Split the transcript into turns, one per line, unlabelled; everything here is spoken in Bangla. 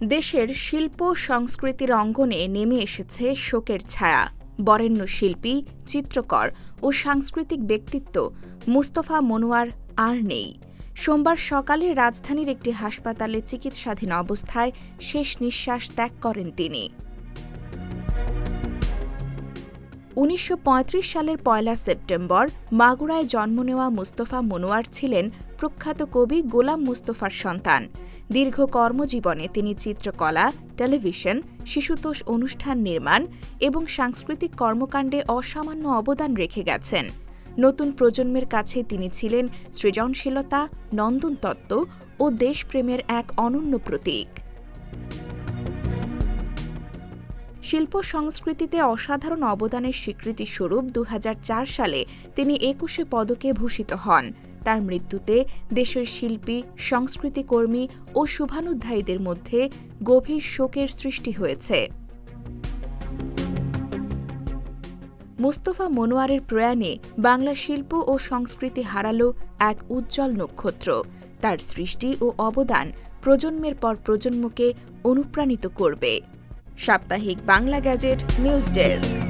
দেশের শিল্প সংস্কৃতির অঙ্গনে নেমে এসেছে শোকের ছায়া। বরেণ্য শিল্পী, চিত্রকর ও সাংস্কৃতিক ব্যক্তিত্ব মুস্তফা মনোয়ার আর নেই। সোমবার সকালে রাজধানীর একটি হাসপাতালে চিকিৎসাধীন অবস্থায় শেষ নিঃশ্বাস ত্যাগ করেন তিনি। ১৯৩৫ সালের ১ সেপ্টেম্বর মাগুরায় জন্ম নেওয়া মুস্তফা মনোয়ার ছিলেন প্রখ্যাত কবি গোলাম মুস্তফার সন্তান। দীর্ঘ কর্মজীবনে তিনি চিত্রকলা, টেলিভিশন, শিশুতোষ অনুষ্ঠান নির্মাণ এবং সাংস্কৃতিক কর্মকাণ্ডে অসামান্য অবদান রেখে গেছেন। নতুন প্রজন্মের কাছে তিনি ছিলেন সৃজনশীলতা, নন্দনতত্ত্ব ও দেশপ্রেমের এক অনন্য প্রতীক। শিল্প সংস্কৃতিতে অসাধারণ অবদানের স্বীকৃতিস্বরূপ ২০০৪ সালে তিনি ২১ পদকে ভূষিত হন। তার মৃত্যুতে দেশের শিল্পী, সংস্কৃতিকর্মী ও শুভানুধ্যায়ীদের মধ্যে গভীর শোকের সৃষ্টি হয়েছে। মুস্তফা মনোয়ারের প্রয়াণে বাংলা শিল্প ও সংস্কৃতি হারাল এক উজ্জ্বল নক্ষত্র। তার সৃষ্টি ও অবদান প্রজন্মের পর প্রজন্মকে অনুপ্রাণিত করবে। সাপ্তাহিক বাংলা গ্যাজেট নিউজ ডেস্ক।